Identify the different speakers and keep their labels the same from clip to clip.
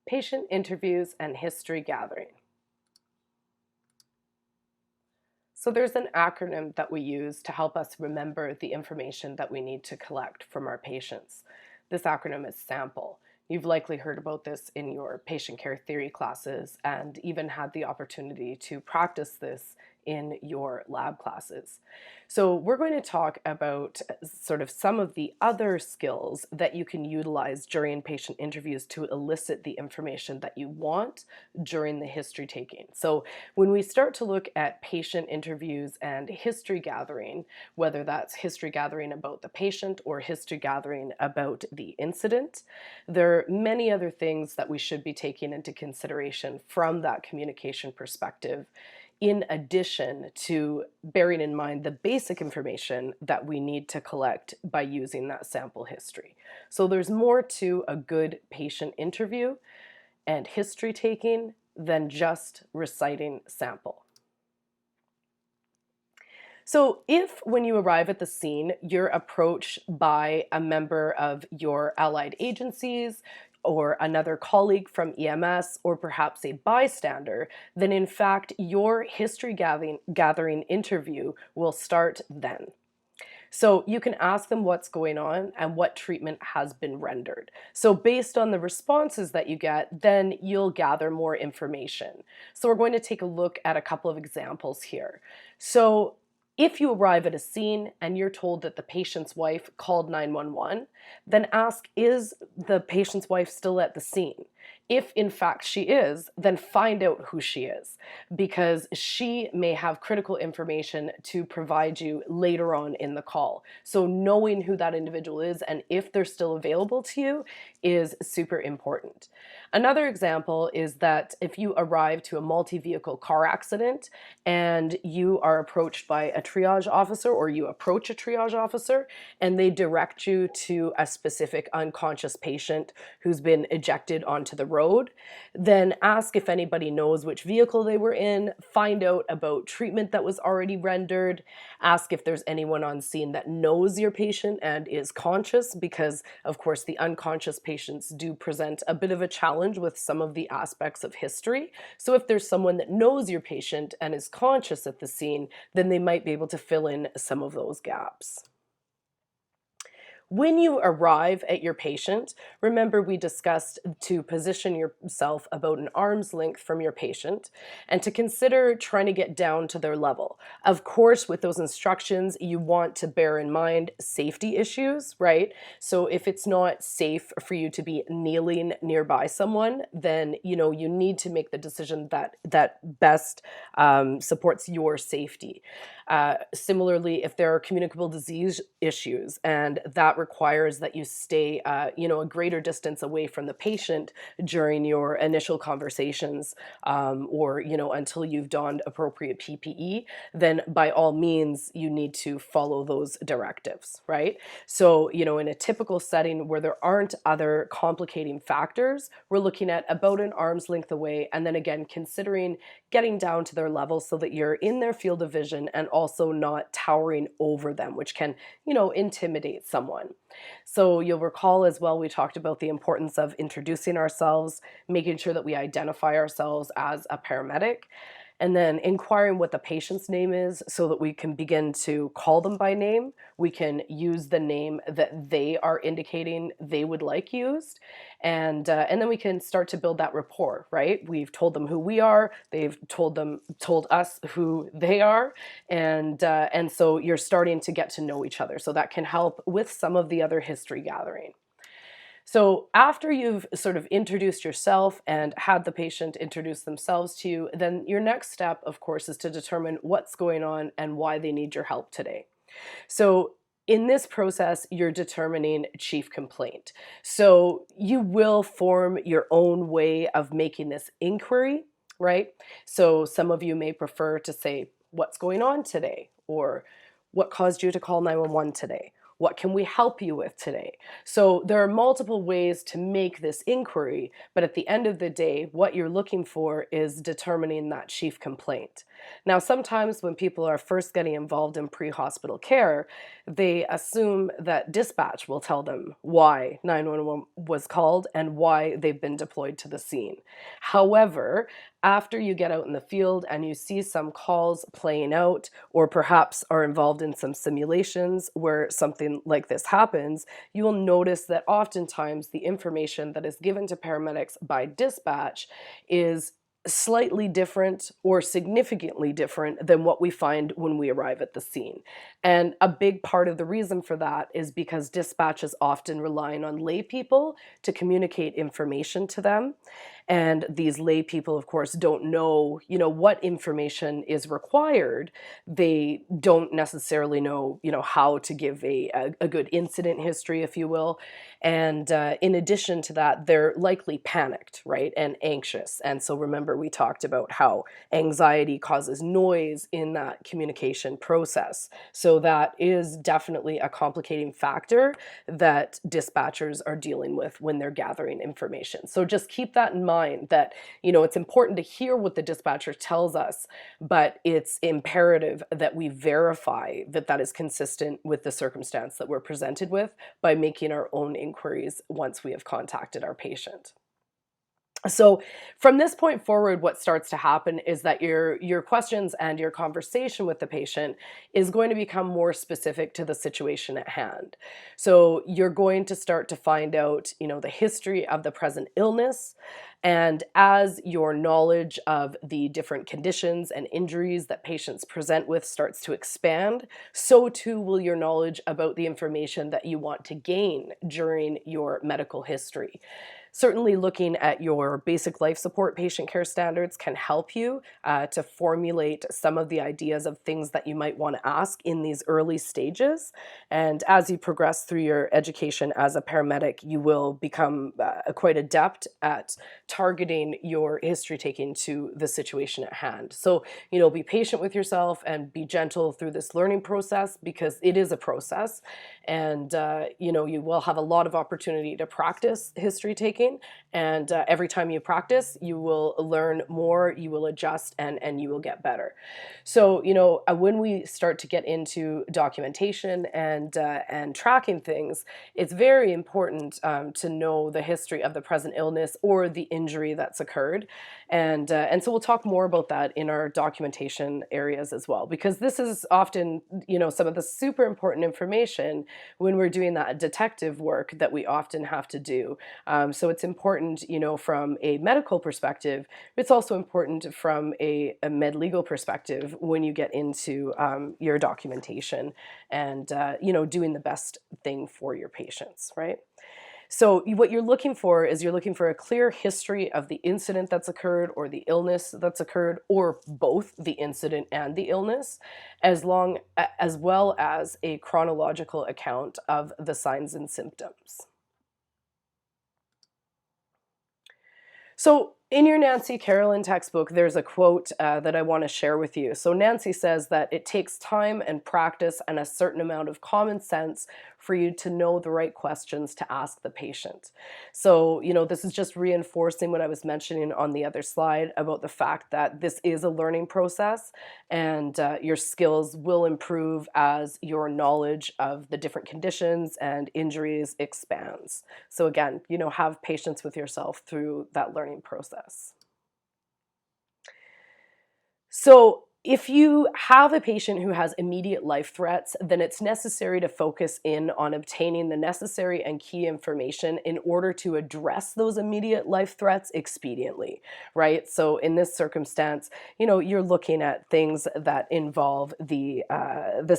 Speaker 1: patient interviews and history gathering. So there's an acronym that we use to help us remember the information that we need to collect from our patients. This acronym is SAMPLE. You've likely heard about this in your patient care theory classes and even had the opportunity to practice this in your lab classes. So we're going to talk about sort of some of the other skills that you can utilize during patient interviews to elicit the information that you want during the history taking. So when we start to look at patient interviews and history gathering, whether that's history gathering about the patient or history gathering about the incident, there are many other things that we should be taking into consideration from that communication perspective, in addition to bearing in mind the basic information that we need to collect by using that sample history. So there's more to a good patient interview and history taking than just reciting sample. So if when you arrive at the scene, you're approached by a member of your allied agencies or another colleague from EMS or perhaps a bystander, then in fact your history gathering interview will start then. So you can ask them what's going on and what treatment has been rendered. So based on the responses that you get, then you'll gather more information. So we're going to take a look at a couple of examples here. So if you arrive at a scene and you're told that the patient's wife called 911, then ask, is the patient's wife still at the scene? If in fact she is, then find out who she is, because she may have critical information to provide you later on in the call. So knowing who that individual is and if they're still available to you is super important. Another example is that if you arrive to a multi-vehicle car accident and you are approached by a triage officer, or you approach a triage officer and they direct you to a specific unconscious patient who's been ejected onto the road, then ask if anybody knows which vehicle they were in, find out about treatment that was already rendered, ask if there's anyone on scene that knows your patient and is conscious, because of course the unconscious patients do present a bit of a challenge with some of the aspects of history. So if there's someone that knows your patient and is conscious at the scene, then they might be able to fill in some of those gaps. When you arrive at your patient, remember we discussed to position yourself about an arm's length from your patient and to consider trying to get down to their level. Of course, with those instructions, you want to bear in mind safety issues, right? So if it's not safe for you to be kneeling nearby someone, then you need to make the decision that best supports your safety. Similarly, if there are communicable disease issues and that requires that you stay, a greater distance away from the patient during your initial conversations, or, until you've donned appropriate PPE, then by all means, you need to follow those directives, right? So, in a typical setting where there aren't other complicating factors, we're looking at about an arm's length away, and then again, considering getting down to their level so that you're in their field of vision and also not towering over them, which can, intimidate someone. So you'll recall as well, we talked about the importance of introducing ourselves, making sure that we identify ourselves as a paramedic, and then inquiring what the patient's name is so that we can begin to call them by name. We can use the name that they are indicating they would like used, and then we can start to build that rapport, right? We've told them who we are, they've told us who they are, and so you're starting to get to know each other. So that can help with some of the other history gathering. So after you've sort of introduced yourself and had the patient introduce themselves to you, then your next step, of course, is to determine what's going on and why they need your help today. So in this process, you're determining chief complaint. So you will form your own way of making this inquiry, right? So some of you may prefer to say, what's going on today? Or what caused you to call 911 today? What can we help you with today? So there are multiple ways to make this inquiry, but at the end of the day, what you're looking for is determining that chief complaint. Now, sometimes when people are first getting involved in pre-hospital care, they assume that dispatch will tell them why 911 was called and why they've been deployed to the scene. However, after you get out in the field and you see some calls playing out, or perhaps are involved in some simulations where something like this happens, you will notice that oftentimes the information that is given to paramedics by dispatch is slightly different or significantly different than what we find when we arrive at the scene. And a big part of the reason for that is because dispatch is often relying on lay people to communicate information to them. And these lay people, of course, don't know, what information is required. They don't necessarily know, how to give a good incident history, if you will. And in addition to that, they're likely panicked, right, and anxious. And so remember, we talked about how anxiety causes noise in that communication process. So that is definitely a complicating factor that dispatchers are dealing with when they're gathering information. So just keep that in mind, that, it's important to hear what the dispatcher tells us, but it's imperative that we verify that that is consistent with the circumstance that we're presented with by making our own inquiries once we have contacted our patient. So from this point forward, what starts to happen is that your questions and your conversation with the patient is going to become more specific to the situation at hand. So you're going to start to find out, the history of the present illness. And as your knowledge of the different conditions and injuries that patients present with starts to expand, so too will your knowledge about the information that you want to gain during your medical history. Certainly looking at your basic life support patient care standards can help you to formulate some of the ideas of things that you might want to ask in these early stages. And as you progress through your education as a paramedic, you will become quite adept at targeting your history taking to the situation at hand. So, be patient with yourself and be gentle through this learning process, because it is a process. And, you will have a lot of opportunity to practice history taking. And every time you practice, you will learn more, you will adjust, and you will get better. So, when we start to get into documentation and tracking things, it's very important to know the history of the present illness or the injury that's occurred. And so we'll talk more about that in our documentation areas as well, because this is often, some of the super important information when we're doing that detective work that we often have to do. So it's important, from a medical perspective, but it's also important from a med legal perspective when you get into your documentation and, doing the best thing for your patients, right? So what you're looking for is a clear history of the incident that's occurred or the illness that's occurred, or both the incident and the illness, as well as a chronological account of the signs and symptoms. So in your Nancy Carolyn textbook, there's a quote that I want to share with you. So Nancy says that it takes time and practice and a certain amount of common sense for you to know the right questions to ask the patient. So, this is just reinforcing what I was mentioning on the other slide about the fact that this is a learning process, and your skills will improve as your knowledge of the different conditions and injuries expands. So again, have patience with yourself through that learning process. So if you have a patient who has immediate life threats, then it's necessary to focus in on obtaining the necessary and key information in order to address those immediate life threats expediently, right? So in this circumstance, you're looking at things that involve the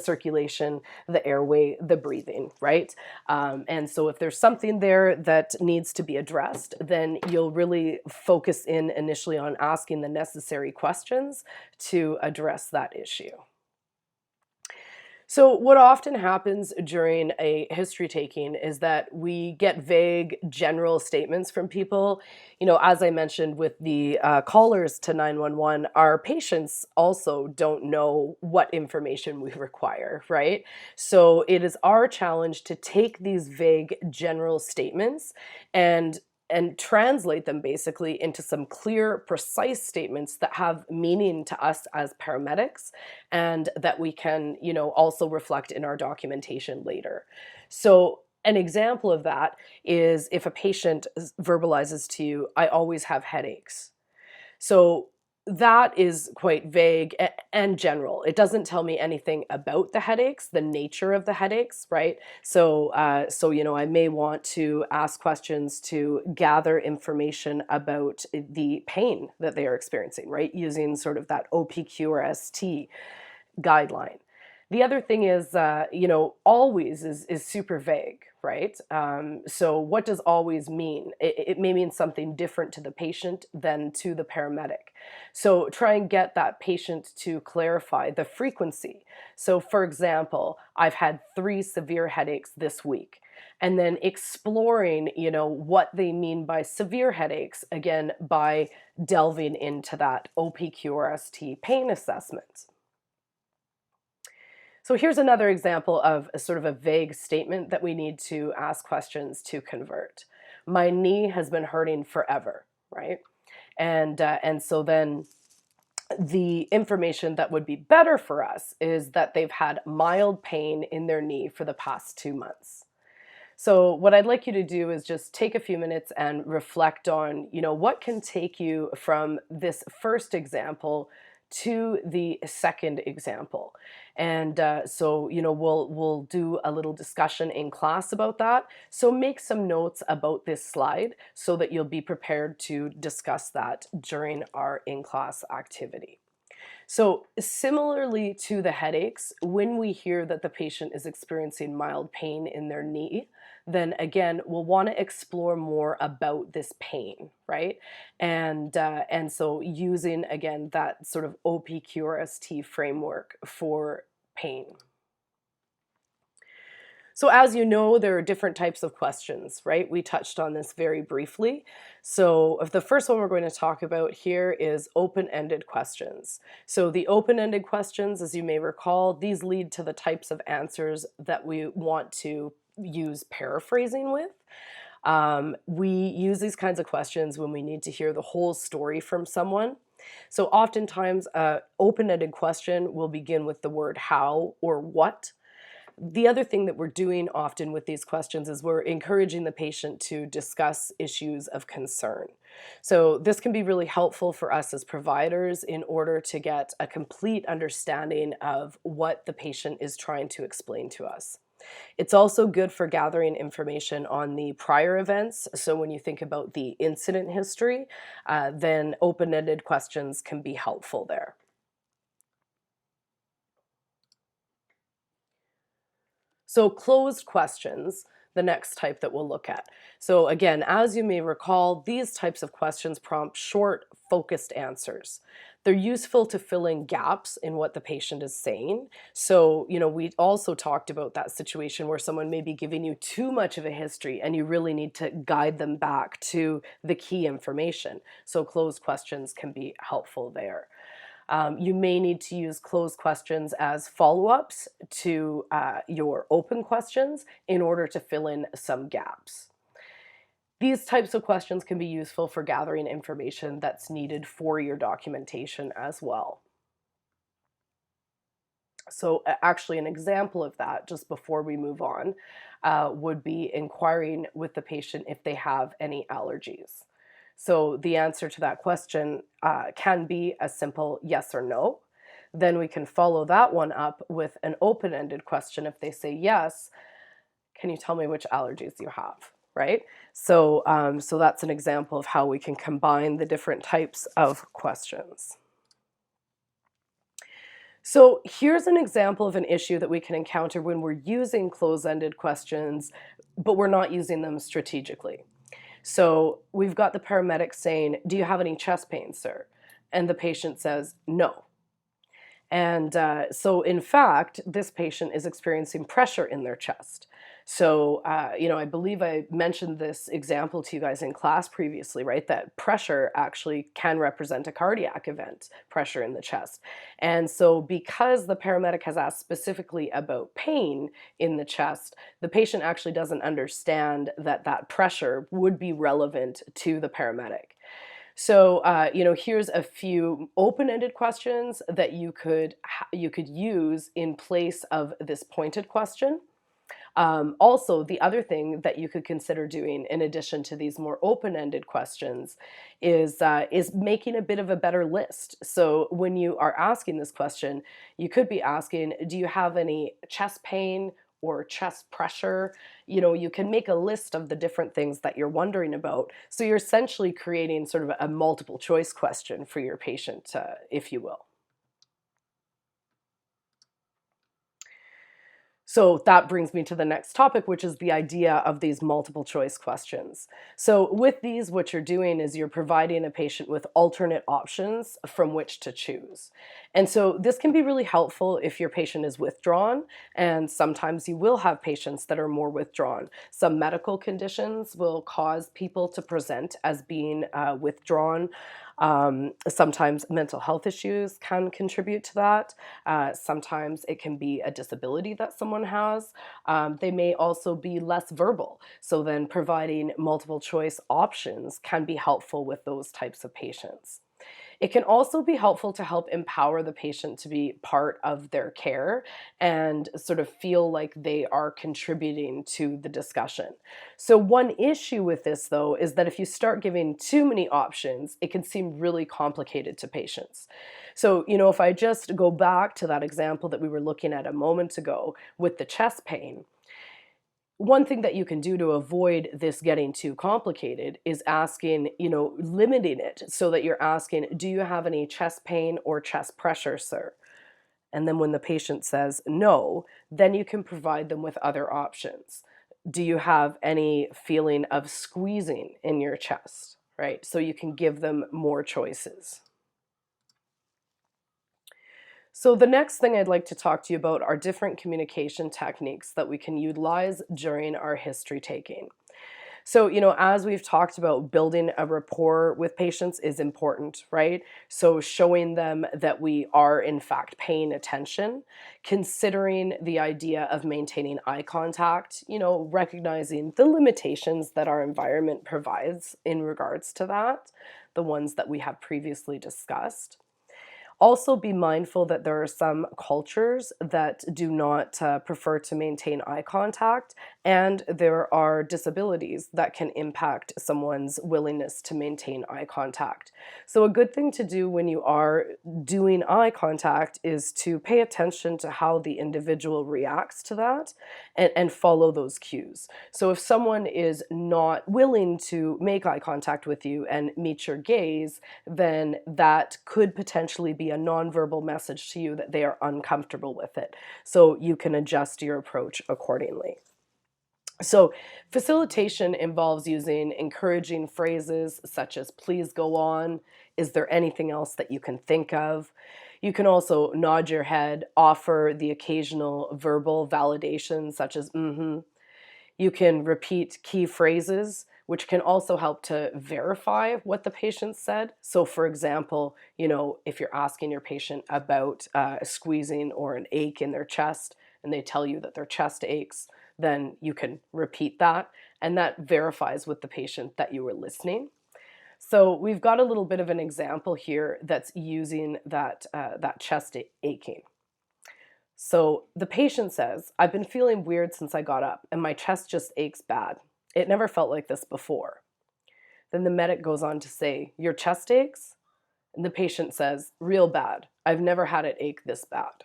Speaker 1: circulation, the airway, the breathing, right? And so if there's something there that needs to be addressed, then you'll really focus in initially on asking the necessary questions to address that issue. So, what often happens during a history taking is that we get vague general statements from people. As I mentioned with the callers to 911, our patients also don't know what information we require, right? So, it is our challenge to take these vague general statements and translate them basically into some clear, precise statements that have meaning to us as paramedics and that we can, also reflect in our documentation later. So, an example of that is if a patient verbalizes to you, I always have headaches. So that is quite vague and general. It doesn't tell me anything about the headaches, the nature of the headaches, right? So I may want to ask questions to gather information about the pain that they are experiencing, right? Using sort of that OPQ or ST guideline. The other thing is, always is super vague, right? So what does always mean? It may mean something different to the patient than to the paramedic. So try and get that patient to clarify the frequency. So for example, I've had 3 severe headaches this week. And then exploring, what they mean by severe headaches, again, by delving into that OPQ or ST pain assessment. So here's another example of a sort of a vague statement that we need to ask questions to convert. My knee has been hurting forever, right? And so then the information that would be better for us is that they've had mild pain in their knee for the past 2 months. So what I'd like you to do is just take a few minutes and reflect on, what can take you from this first example to the second example. And we'll do a little discussion in class about that. So make some notes about this slide so that you'll be prepared to discuss that during our in-class activity. So, similarly to the headaches, when we hear that the patient is experiencing mild pain in their knee, then again, we'll want to explore more about this pain, right? And so using again that sort of OPQRST framework for pain. So as you know, there are different types of questions, right? We touched on this very briefly. So if the first one we're going to talk about here is open-ended questions. So the open-ended questions, as you may recall, these lead to the types of answers that we want to use paraphrasing with. We use these kinds of questions when we need to hear the whole story from someone. So oftentimes, an open-ended question will begin with the word how or what. The other thing that we're doing often with these questions is we're encouraging the patient to discuss issues of concern. So this can be really helpful for us as providers in order to get a complete understanding of what the patient is trying to explain to us. It's also good for gathering information on the prior events. So when you think about the incident history, then open-ended questions can be helpful there. So closed questions, the next type that we'll look at. So again, as you may recall, these types of questions prompt short, focused answers. They're useful to fill in gaps in what the patient is saying. So, we also talked about that situation where someone may be giving you too much of a history and you really need to guide them back to the key information. So closed questions can be helpful there. You may need to use closed questions as follow-ups to your open questions in order to fill in some gaps. These types of questions can be useful for gathering information that's needed for your documentation as well. So actually an example of that, just before we move on, would be inquiring with the patient if they have any allergies. So the answer to that question can be a simple yes or no. Then we can follow that one up with an open-ended question. If they say yes, can you tell me which allergies you have, right? So that's an example of how we can combine the different types of questions. So here's an example of an issue that we can encounter when we're using close-ended questions, but we're not using them strategically. So we've got the paramedic saying, do you have any chest pain, sir? And the patient says, no. And so, in fact, this patient is experiencing pressure in their chest. So, I believe I mentioned this example to you guys in class previously, right? That pressure actually can represent a cardiac event, pressure in the chest. And so, because the paramedic has asked specifically about pain in the chest, the patient actually doesn't understand that that pressure would be relevant to the paramedic. So, here's a few open-ended questions that you could use in place of this pointed question. Also, the other thing that you could consider doing, in addition to these more open-ended questions, is making a bit of a better list. So, when you are asking this question, you could be asking, "Do you have any chest pain or chest pressure?" You can make a list of the different things that you're wondering about. So, you're essentially creating sort of a multiple choice question for your patient, if you will. So that brings me to the next topic, which is the idea of these multiple choice questions. So, with these, what you're doing is you're providing a patient with alternate options from which to choose. And so, this can be really helpful if your patient is withdrawn, and sometimes you will have patients that are more withdrawn. Some medical conditions will cause people to present as being withdrawn. Sometimes mental health issues can contribute to that. Sometimes it can be a disability that someone has. They may also be less verbal. So then providing multiple choice options can be helpful with those types of patients. It can also be helpful to help empower the patient to be part of their care and sort of feel like they are contributing to the discussion. So, one issue with this, though, is that if you start giving too many options, it can seem really complicated to patients. So, if I just go back to that example that we were looking at a moment ago with the chest pain, one thing that you can do to avoid this getting too complicated is asking, limiting it so that you're asking, "Do you have any chest pain or chest pressure, sir?" And then when the patient says no, then you can provide them with other options. "Do you have any feeling of squeezing in your chest?" Right? So you can give them more choices. So, the next thing I'd like to talk to you about are different communication techniques that we can utilize during our history taking. So, as we've talked about, building a rapport with patients is important, right? So, showing them that we are, in fact, paying attention, considering the idea of maintaining eye contact, recognizing the limitations that our environment provides in regards to that, the ones that we have previously discussed. Also, be mindful that there are some cultures that do not prefer to maintain eye contact, and there are disabilities that can impact someone's willingness to maintain eye contact. So, a good thing to do when you are doing eye contact is to pay attention to how the individual reacts to that and follow those cues. So, if someone is not willing to make eye contact with you and meet your gaze, then that could potentially be a nonverbal message to you that they are uncomfortable with it. So you can adjust your approach accordingly. So, facilitation involves using encouraging phrases such as "please go on," "is there anything else that you can think of?" You can also nod your head, offer the occasional verbal validation such as "mm-hmm." You can repeat key phrases, which can also help to verify what the patient said. So, for example, if you're asking your patient about squeezing or an ache in their chest and they tell you that their chest aches, then you can repeat that. And that verifies with the patient that you were listening. So, we've got a little bit of an example here that's using that chest aching. So the patient says, "I've been feeling weird since I got up, and my chest just aches bad. It never felt like this before." Then the medic goes on to say, "Your chest aches?" And the patient says, "Real bad. I've never had it ache this bad."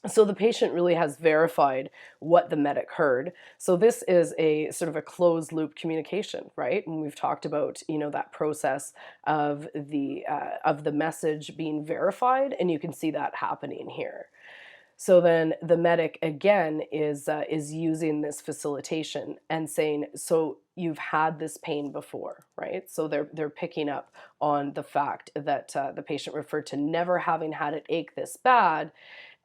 Speaker 1: So the patient really has verified what the medic heard. So this is a sort of a closed loop communication, right? And we've talked about, that process of the message being verified, and you can see that happening here. So then the medic again is using this facilitation and saying, so you've had this pain before, right? So they're picking up on the fact that the patient referred to never having had it ache this bad,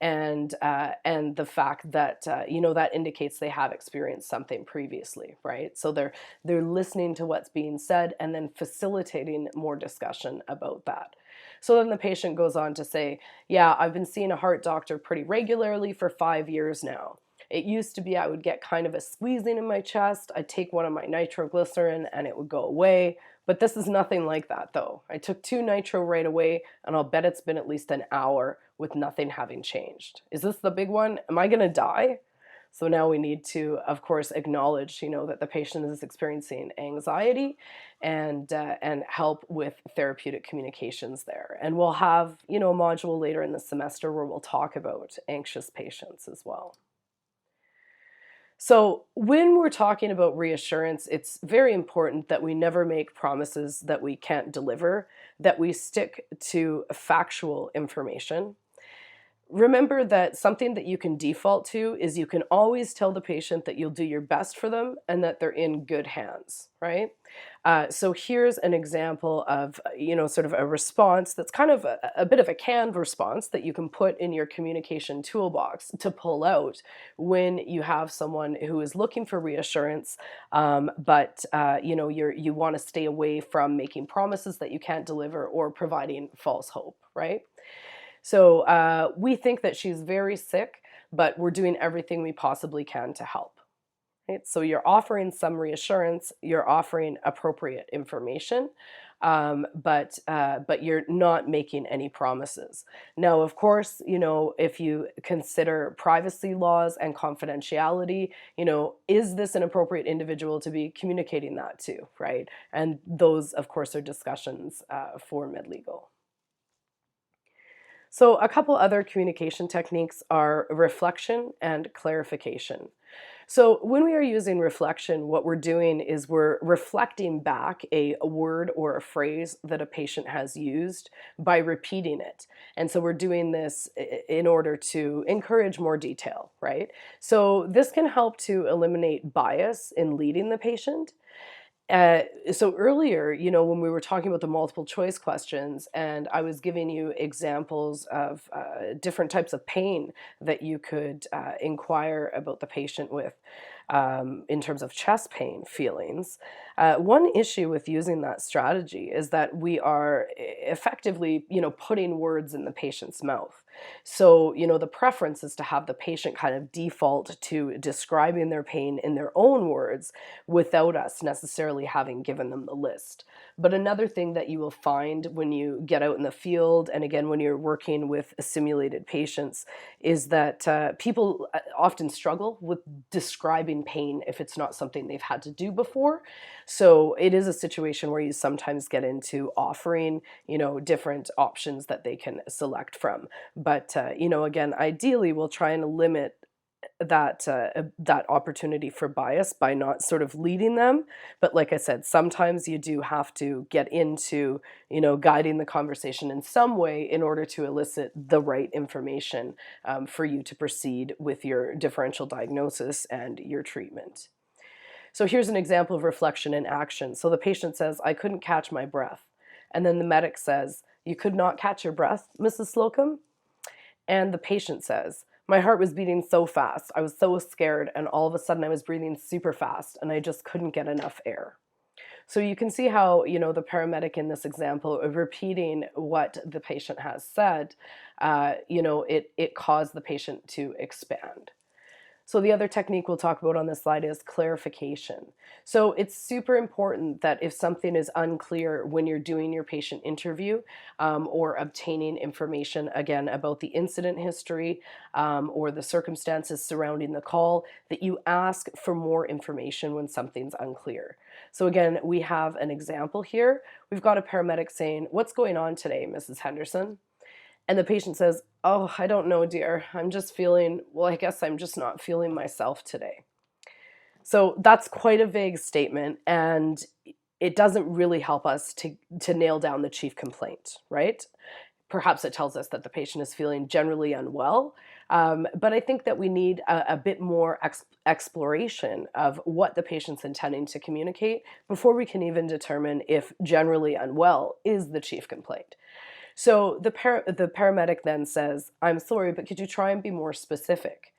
Speaker 1: and the fact that that indicates they have experienced something previously, right? So they're listening to what's being said and then facilitating more discussion about that. So then the patient goes on to say, yeah, I've been seeing a heart doctor pretty regularly for 5 years now. It used to be I would get kind of a squeezing in my chest. I'd take one of my nitroglycerin and it would go away. But this is nothing like that, though. I took 2 nitro right away, and I'll bet it's been at least an hour with nothing having changed. Is this the big one? Am I going to die? So now we need to, of course, acknowledge, that the patient is experiencing anxiety, and help with therapeutic communications there. And we'll have, a module later in the semester where we'll talk about anxious patients as well. So when we're talking about reassurance, it's very important that we never make promises that we can't deliver, that we stick to factual information. Remember that something that you can default to is you can always tell the patient that you'll do your best for them and that they're in good hands, right? So here's an example of, sort of a response that's kind of a bit of a canned response that you can put in your communication toolbox to pull out when you have someone who is looking for reassurance, but you want to stay away from making promises that you can't deliver or providing false hope, right? So we think that she's very sick, but we're doing everything we possibly can to help. Right? So you're offering some reassurance, you're offering appropriate information, but you're not making any promises. Now, of course, if you consider privacy laws and confidentiality, is this an appropriate individual to be communicating that to, right? And those, of course, are discussions for MedLegal. So a couple other communication techniques are reflection and clarification. So when we are using reflection, what we're doing is we're reflecting back a word or a phrase that a patient has used by repeating it. And so we're doing this in order to encourage more detail, right? So this can help to eliminate bias in leading the patient. So earlier, when we were talking about the multiple choice questions, and I was giving you examples of different types of pain that you could inquire about the patient with, in terms of chest pain feelings. One issue with using that strategy is that we are effectively, putting words in the patient's mouth. So, the preference is to have the patient kind of default to describing their pain in their own words without us necessarily having given them the list. But another thing that you will find when you get out in the field, and again, when you're working with simulated patients, is that people often struggle with describing pain if it's not something they've had to do before. So it is a situation where you sometimes get into offering, different options that they can select from. But, again, ideally, we'll try and limit that opportunity for bias by not sort of leading them. But like I said, sometimes you do have to get into, guiding the conversation in some way in order to elicit the right information for you to proceed with your differential diagnosis and your treatment. So here's an example of reflection in action. So the patient says, I couldn't catch my breath. And then the medic says, you could not catch your breath, Mrs. Slocum? And the patient says, my heart was beating so fast. I was so scared, and all of a sudden I was breathing super fast, and I just couldn't get enough air. So you can see how, the paramedic in this example of repeating what the patient has said, it caused the patient to expand. So the other technique we'll talk about on this slide is clarification. So it's super important that if something is unclear when you're doing your patient interview, or obtaining information, again, about the incident history, or the circumstances surrounding the call, that you ask for more information when something's unclear. So again, we have an example here. We've got a paramedic saying, what's going on today, Mrs. Henderson? And the patient says, oh, I don't know, dear. I'm just feeling, well, I guess I'm just not feeling myself today. So that's quite a vague statement, and it doesn't really help us to nail down the chief complaint, right? Perhaps it tells us that the patient is feeling generally unwell, But I think that we need a bit more exploration of what the patient's intending to communicate before we can even determine if generally unwell is the chief complaint. So the paramedic then says, "I'm sorry, but could you try and be more specific?"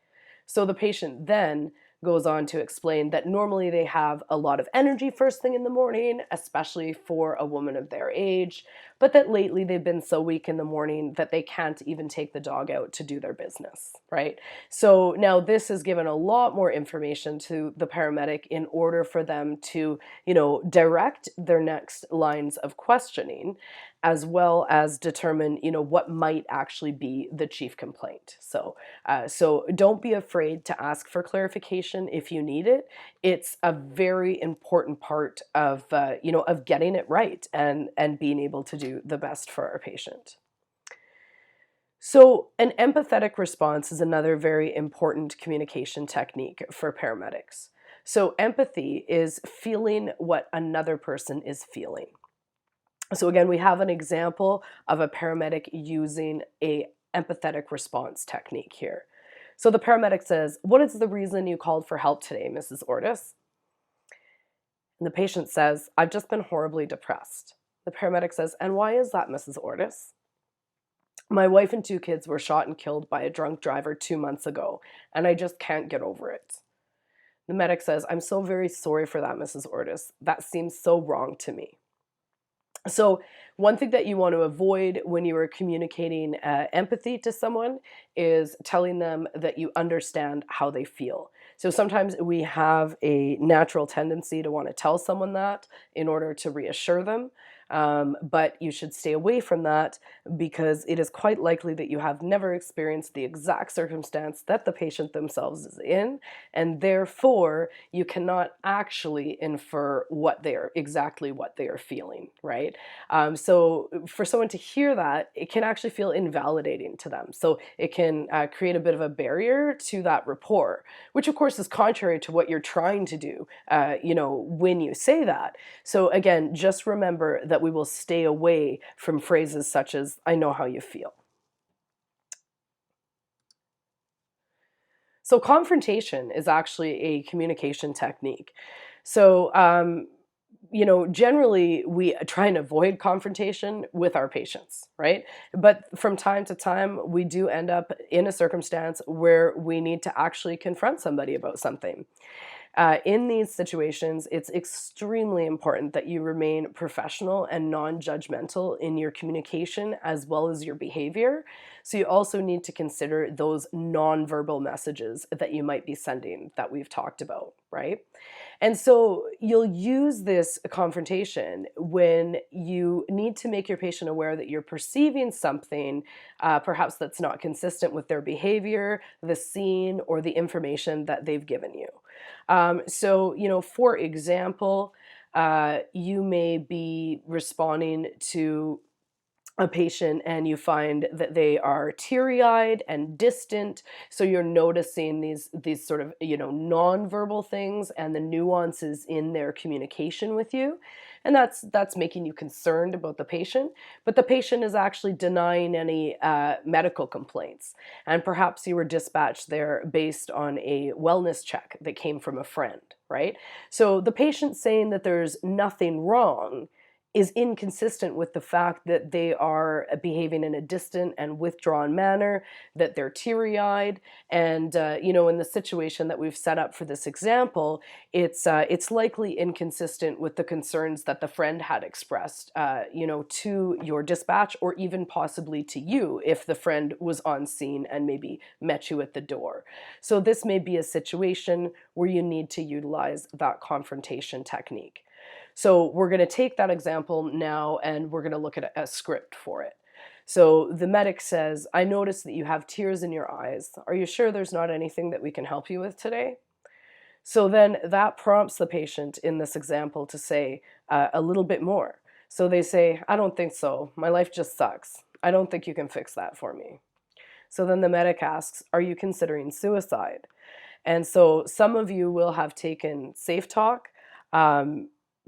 Speaker 1: So the patient then goes on to explain that normally they have a lot of energy first thing in the morning, especially for a woman of their age, but that lately they've been so weak in the morning that they can't even take the dog out to do their business, right? So now this has given a lot more information to the paramedic in order for them to, direct their next lines of questioning, as well as determine, what might actually be the chief complaint. So don't be afraid to ask for clarification if you need it. It's a very important part of getting it right and being able to do the best for our patient. So an empathetic response is another very important communication technique for paramedics. So empathy is feeling what another person is feeling. So again, we have an example of a paramedic using a empathetic response technique here. So the paramedic says, "What is the reason you called for help today, Mrs. Ortis?" And the patient says, "I've just been horribly depressed." The paramedic says, "And why is that, Mrs. Ortis?" "My wife and 2 kids were shot and killed by a drunk driver 2 months ago, and I just can't get over it." The medic says, "I'm so very sorry for that, Mrs. Ortis. That seems so wrong to me." So one thing that you want to avoid when you are communicating empathy to someone is telling them that you understand how they feel. So sometimes we have a natural tendency to want to tell someone that in order to reassure them. But you should stay away from that because it is quite likely that you have never experienced the exact circumstance that the patient themselves is in, and therefore you cannot actually infer exactly what they are feeling, right? So for someone to hear that, it can actually feel invalidating to them. So it can create a bit of a barrier to that rapport, which of course is contrary to what you're trying to do, when you say that. So again, just remember that we will stay away from phrases such as, "I know how you feel." So confrontation is actually a communication technique. So, generally we try and avoid confrontation with our patients, right? But from time to time, we do end up in a circumstance where we need to actually confront somebody about something. In these situations, it's extremely important that you remain professional and non-judgmental in your communication as well as your behavior. So you also need to consider those nonverbal messages that you might be sending that we've talked about, right? And so you'll use this confrontation when you need to make your patient aware that you're perceiving something, perhaps that's not consistent with their behavior, the scene, or the information that they've given you. So, for example, you may be responding to a patient and you find that they are teary-eyed and distant, so you're noticing these sort of nonverbal things and the nuances in their communication with you, and that's making you concerned about the patient, but the patient is actually denying any medical complaints, and perhaps you were dispatched there based on a wellness check that came from a friend, right? So the patient saying that there's nothing wrong is inconsistent with the fact that they are behaving in a distant and withdrawn manner, that they're teary-eyed, and in the situation that we've set up for this example, it's likely inconsistent with the concerns that the friend had expressed, to your dispatch, or even possibly to you if the friend was on scene and maybe met you at the door. So this may be a situation where you need to utilize that confrontation technique. So we're going to take that example now and we're going to look at a script for it. So the medic says, "I notice that you have tears in your eyes. Are you sure there's not anything that we can help you with today?" So then that prompts the patient in this example to say a little bit more. So they say, "I don't think so. My life just sucks. I don't think you can fix that for me." So then the medic asks, "Are you considering suicide?" And so some of you will have taken Safe Talk.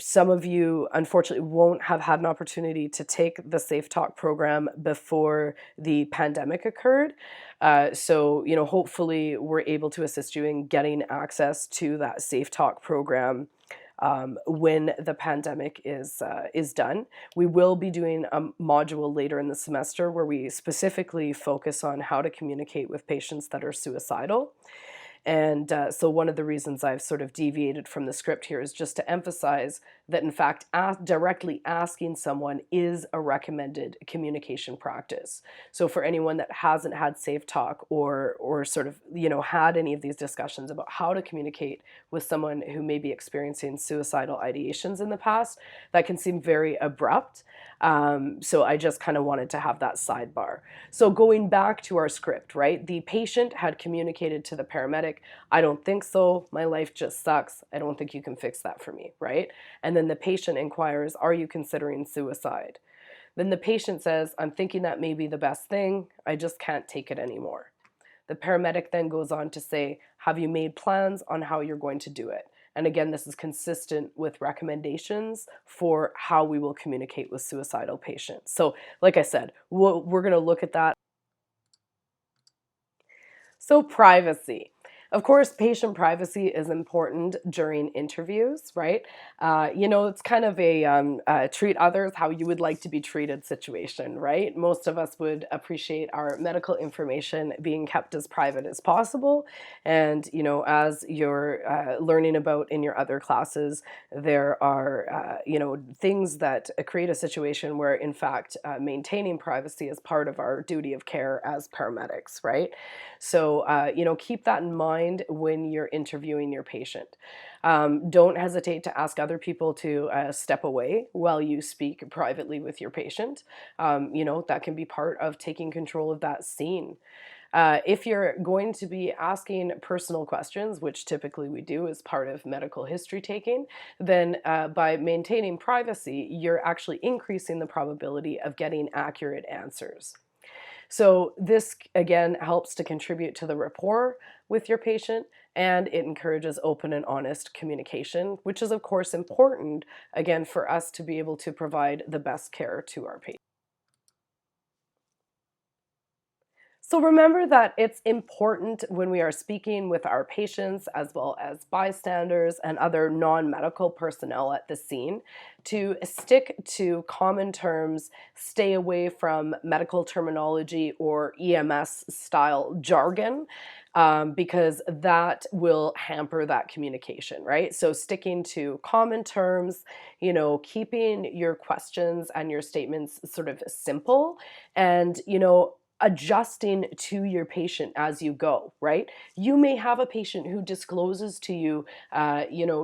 Speaker 1: Some of you, unfortunately, won't have had an opportunity to take the Safe Talk program before the pandemic occurred. So, hopefully we're able to assist you in getting access to that Safe Talk program when the pandemic is done. We will be doing a module later in the semester where we specifically focus on how to communicate with patients that are suicidal. And so one of the reasons I've sort of deviated from the script here is just to emphasize that, in fact, directly asking someone is a recommended communication practice. So for anyone that hasn't had Safe Talk or sort of, had any of these discussions about how to communicate with someone who may be experiencing suicidal ideations in the past, that can seem very abrupt. So I just kind of wanted to have that sidebar. So going back to our script, right? The patient had communicated to the paramedic, I don't think so. My life just sucks. I don't think you can fix that for me, right? And then the patient inquires, are you considering suicide? Then the patient says, I'm thinking that may be the best thing. I just can't take it anymore. The paramedic then goes on to say, have you made plans on how you're going to do it? And again, this is consistent with recommendations for how we will communicate with suicidal patients. So like I said, we're going to look at that. So privacy. Of course, patient privacy is important during interviews, right? It's kind of a treat others how you would like to be treated situation, right? Most of us would appreciate our medical information being kept as private as possible. And, as you're learning about in your other classes, there are, things that create a situation where, in fact, maintaining privacy is part of our duty of care as paramedics, right? So, keep that in mind when you're interviewing your patient. Don't hesitate to ask other people to step away while you speak privately with your patient. That can be part of taking control of that scene. If you're going to be asking personal questions, which typically we do as part of medical history taking, then by maintaining privacy, you're actually increasing the probability of getting accurate answers. So this, again, helps to contribute to the rapport with your patient, and it encourages open and honest communication, which is, of course, important, again, for us to be able to provide the best care to our patients. So remember that it's important when we are speaking with our patients as well as bystanders and other non-medical personnel at the scene to stick to common terms, stay away from medical terminology or EMS style jargon, because that will hamper that communication, right? So sticking to common terms, keeping your questions and your statements sort of simple and, adjusting to your patient as you go, right? You may have a patient who discloses to you,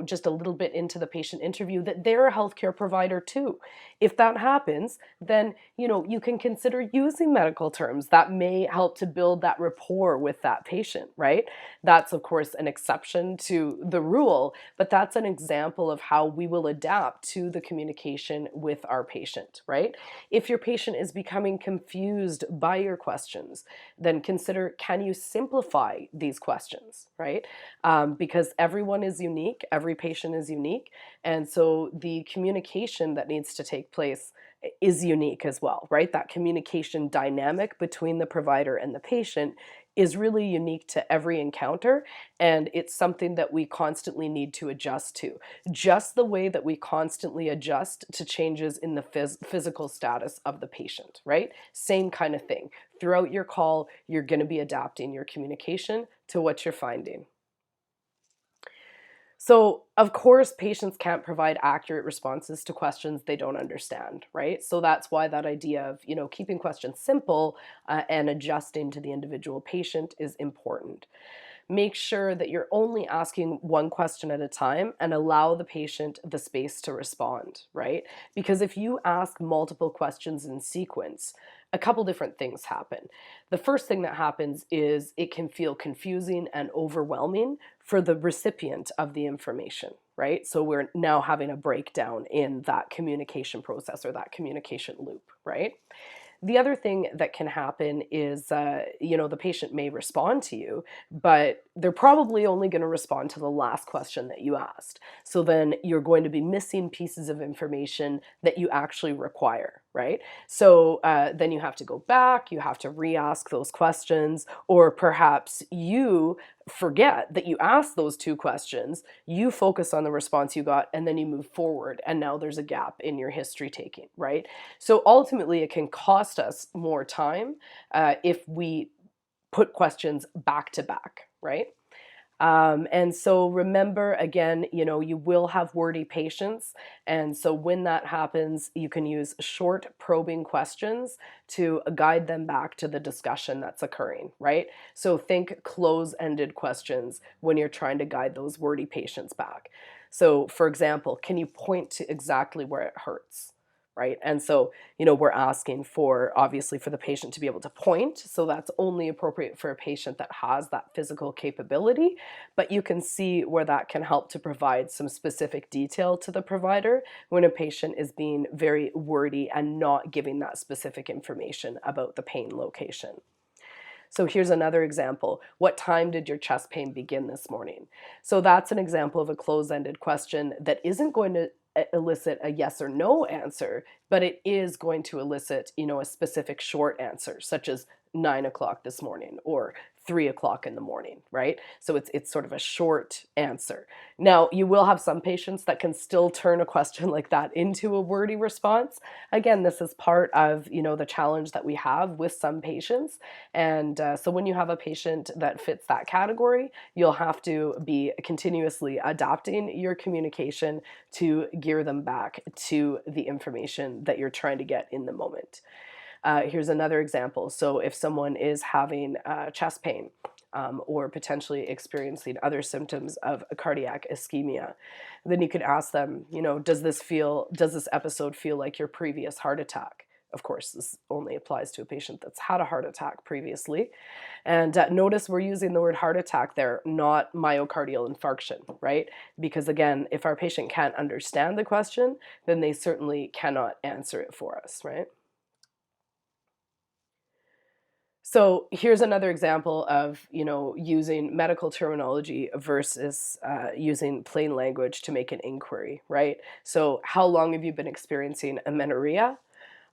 Speaker 1: just a little bit into the patient interview that they're a healthcare provider too. If that happens, then, you can consider using medical terms that may help to build that rapport with that patient, right? That's, of course, an exception to the rule, but that's an example of how we will adapt to the communication with our patient, right? If your patient is becoming confused by your questions, then consider, can you simplify these questions, right? Because everyone is unique, every patient is unique, and so the communication that needs to take place is unique as well, right? That communication dynamic between the provider and the patient is really unique to every encounter, and it's something that we constantly need to adjust to. Just the way that we constantly adjust to changes in the physical status of the patient, right? Same kind of thing. Throughout your call, you're going to be adapting your communication to what you're finding. So, of course, patients can't provide accurate responses to questions they don't understand, right? So that's why that idea of, keeping questions simple and adjusting to the individual patient is important. Make sure that you're only asking one question at a time and allow the patient the space to respond, right? Because if you ask multiple questions in sequence, a couple different things happen. The first thing that happens is it can feel confusing and overwhelming for the recipient of the information, right? So we're now having a breakdown in that communication process or that communication loop, right? The other thing that can happen is, the patient may respond to you, but they're probably only going to respond to the last question that you asked. So then you're going to be missing pieces of information that you actually require, right? So then you have to go back, you have to re-ask those questions, or perhaps you forget that you asked those two questions, you focus on the response you got, and then you move forward, and now there's a gap in your history taking, right? So ultimately, it can cost us more time if we put questions back to back, right? And so remember, again, you will have wordy patients. And so when that happens, you can use short probing questions to guide them back to the discussion that's occurring, right? So think close-ended questions when you're trying to guide those wordy patients back. So for example, can you point to exactly where it hurts? Right. And so, we're asking for, obviously, for the patient to be able to point. So that's only appropriate for a patient that has that physical capability. But you can see where that can help to provide some specific detail to the provider when a patient is being very wordy and not giving that specific information about the pain location. So here's another example. What time did your chest pain begin this morning? So that's an example of a close-ended question that isn't going to elicit a yes or no answer, but it is going to elicit, a specific short answer, such as 9 o'clock this morning or 3 o'clock in the morning, right? So it's sort of a short answer. Now, you will have some patients that can still turn a question like that into a wordy response. Again, this is part of, the challenge that we have with some patients. And so when you have a patient that fits that category, you'll have to be continuously adapting your communication to gear them back to the information that you're trying to get in the moment. Here's another example. So if someone is having chest pain or potentially experiencing other symptoms of cardiac ischemia, then you could ask them, does this episode feel like your previous heart attack? Of course, this only applies to a patient that's had a heart attack previously. And notice we're using the word heart attack there, not myocardial infarction, right? Because again, if our patient can't understand the question, then they certainly cannot answer it for us, right? So here's another example of, using medical terminology versus using plain language to make an inquiry, right? So how long have you been experiencing amenorrhea?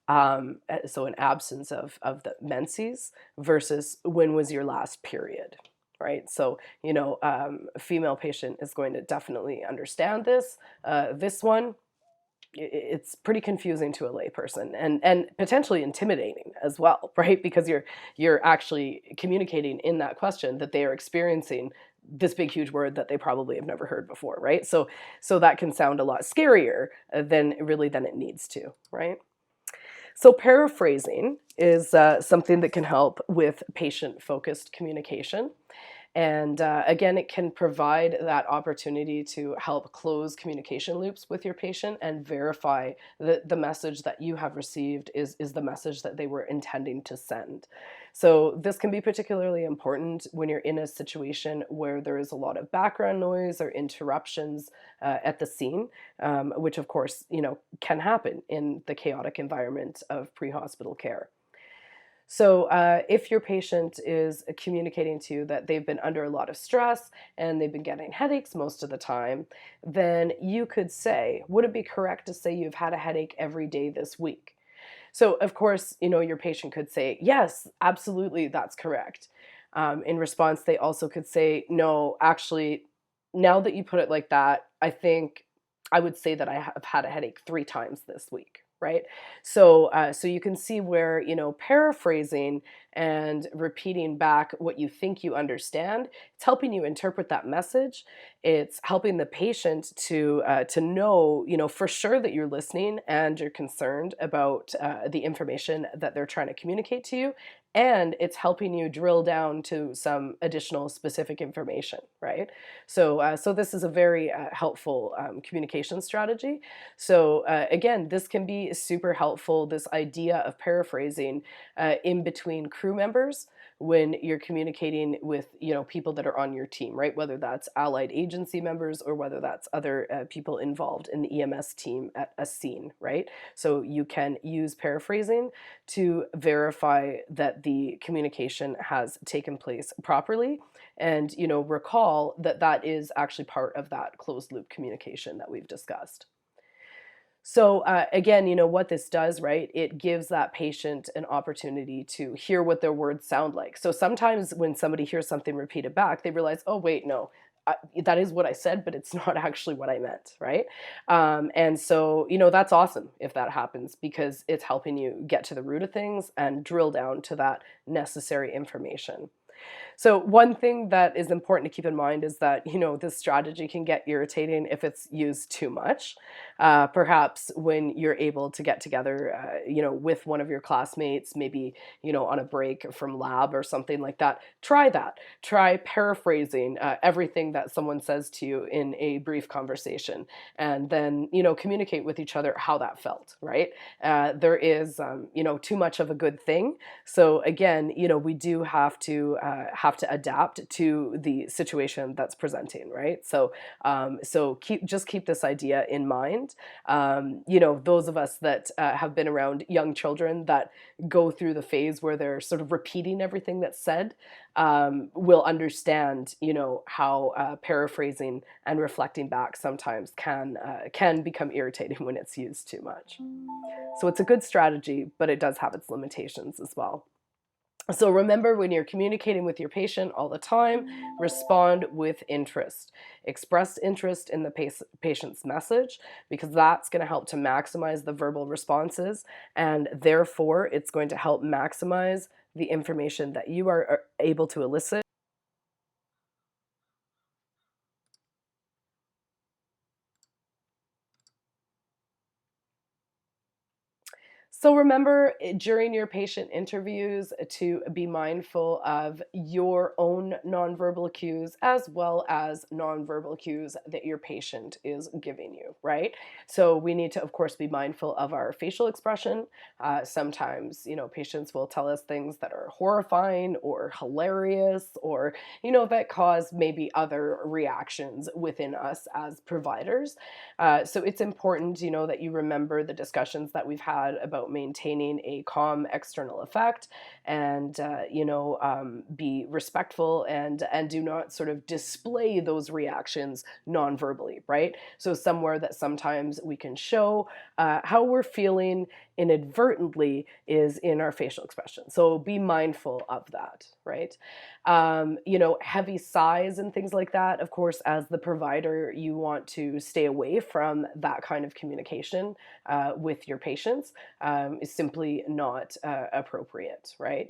Speaker 1: So an absence of the menses versus when was your last period, right? So, a female patient is going to definitely understand this. This one, it's pretty confusing to a layperson and potentially intimidating as well, right? Because you're actually communicating in that question that they are experiencing this big huge word that they probably have never heard before, right? So that can sound a lot scarier than it needs to, right? So paraphrasing is something that can help with patient-focused communication. And again, it can provide that opportunity to help close communication loops with your patient and verify that the message that you have received is the message that they were intending to send. So this can be particularly important when you're in a situation where there is a lot of background noise or interruptions at the scene, which of course, can happen in the chaotic environment of pre-hospital care. So if your patient is communicating to you that they've been under a lot of stress and they've been getting headaches most of the time, then you could say, would it be correct to say you've had a headache every day this week? So of course, your patient could say, yes, absolutely, that's correct. In response, they also could say, no, actually, now that you put it like that, I think I would say that I have had a headache 3 times this week, right? So you can see where, paraphrasing and repeating back what you think you understand, it's helping you interpret that message. It's helping the patient to know, for sure that you're listening and you're concerned about the information that they're trying to communicate to you. And it's helping you drill down to some additional specific information, right? So this is a very helpful communication strategy. So again, this can be super helpful, this idea of paraphrasing in between crew members when you're communicating with, people that are on your team, right? Whether that's allied agency members or whether that's other people involved in the EMS team at a scene, right? So you can use paraphrasing to verify that that the communication has taken place properly, and recall that that is actually part of that closed loop communication that we've discussed. So again, what this does, right? It gives that patient an opportunity to hear what their words sound like. So sometimes when somebody hears something repeated back, they realize, oh, wait, no, that is what I said, but it's not actually what I meant, right? And so, that's awesome if that happens, because it's helping you get to the root of things and drill down to that necessary information. So one thing that is important to keep in mind is that, this strategy can get irritating if it's used too much. Perhaps when you're able to get together, with one of your classmates, maybe, on a break from lab or something like that, try that. Try paraphrasing everything that someone says to you in a brief conversation, and then, communicate with each other how that felt, right? There is, too much of a good thing. So again, we do have to adapt to the situation that's presenting, right? So keep this idea in mind. Those of us that have been around young children that go through the phase where they're sort of repeating everything that's said, will understand, how paraphrasing and reflecting back sometimes can become irritating when it's used too much. So it's a good strategy, but it does have its limitations as well. So remember, when you're communicating with your patient all the time, respond with interest. Express interest in the patient's message, because that's going to help to maximize the verbal responses, and therefore it's going to help maximize the information that you are able to elicit. So remember, during your patient interviews, to be mindful of your own nonverbal cues as well as nonverbal cues that your patient is giving you, right? So we need to, of course, be mindful of our facial expression. Sometimes, patients will tell us things that are horrifying or hilarious, or, that cause maybe other reactions within us as providers. So it's important, that you remember the discussions that we've had about maintaining a calm external effect, and be respectful, and do not sort of display those reactions non-verbally, right? So somewhere that sometimes we can show how we're feeling inadvertently is in our facial expression. So be mindful of that, right? Heavy sighs and things like that, of course, as the provider, you want to stay away from that kind of communication with your patients. Is simply not appropriate, right?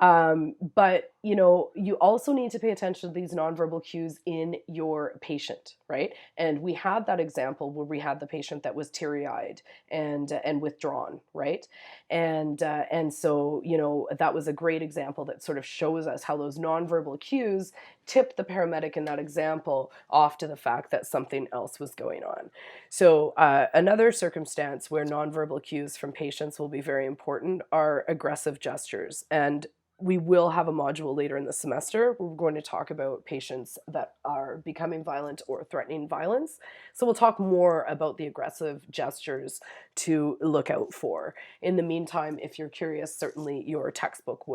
Speaker 1: But you also need to pay attention to these nonverbal cues in your patient, right? And we had that example where we had the patient that was teary-eyed and withdrawn, right? And so that was a great example that sort of shows us how those nonverbal cues tipped the paramedic in that example off to the fact that something else was going on. So another circumstance where nonverbal cues from patients will be very important are aggressive gestures. And we will have a module later in the semester where we're going to talk about patients that are becoming violent or threatening violence. So we'll talk more about the aggressive gestures to look out for. In the meantime, if you're curious, certainly your textbook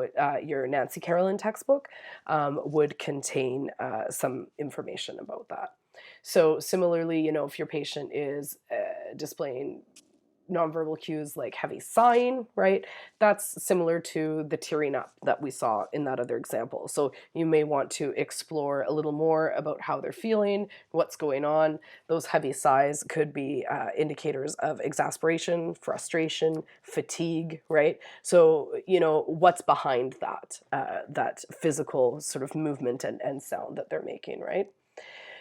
Speaker 1: your Nancy Carolyn textbook would contain some information about that. So similarly, if your patient is displaying nonverbal cues like heavy sighing, right? That's similar to the tearing up that we saw in that other example. So you may want to explore a little more about how they're feeling, what's going on. Those heavy sighs could be indicators of exasperation, frustration, fatigue, right? So, what's behind that physical sort of movement and sound that they're making, right?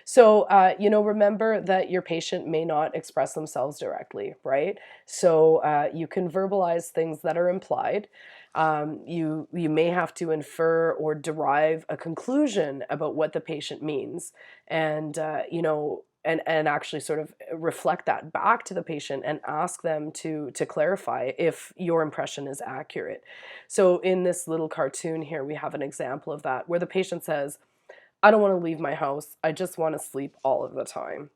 Speaker 1: So, remember that your patient may not express themselves directly, right? So you can verbalize things that are implied. You may have to infer or derive a conclusion about what the patient means, and and actually sort of reflect that back to the patient and ask them to clarify if your impression is accurate. So in this little cartoon here, we have an example of that where the patient says, I don't want to leave my house. I just want to sleep all of the time.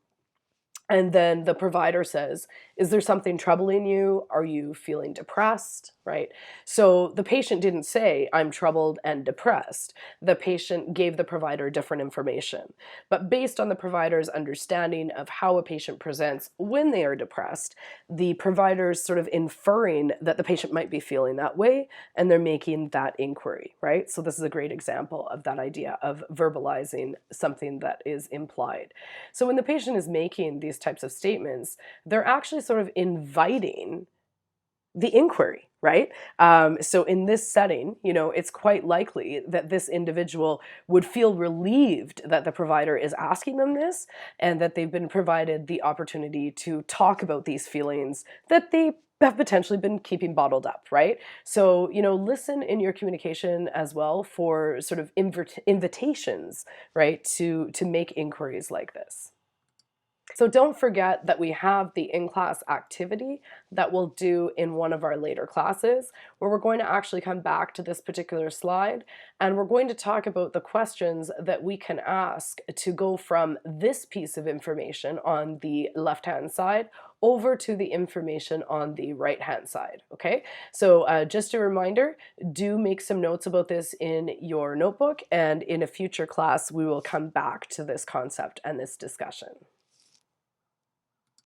Speaker 1: And then the provider says, is there something troubling you? Are you feeling depressed? Right? So the patient didn't say, I'm troubled and depressed. The patient gave the provider different information. But based on the provider's understanding of how a patient presents when they are depressed, the provider's sort of inferring that the patient might be feeling that way, and they're making that inquiry, right? So this is a great example of that idea of verbalizing something that is implied. So when the patient is making these types of statements, they're actually sort of inviting the inquiry, right? So in this setting, it's quite likely that this individual would feel relieved that the provider is asking them this, and that they've been provided the opportunity to talk about these feelings that they have potentially been keeping bottled up, right? So, listen in your communication as well for sort of invitations, right, to make inquiries like this. So don't forget that we have the in-class activity that we'll do in one of our later classes, where we're going to actually come back to this particular slide, and we're going to talk about the questions that we can ask to go from this piece of information on the left-hand side over to the information on the right-hand side, okay? So just a reminder, do make some notes about this in your notebook, and in a future class, we will come back to this concept and this discussion.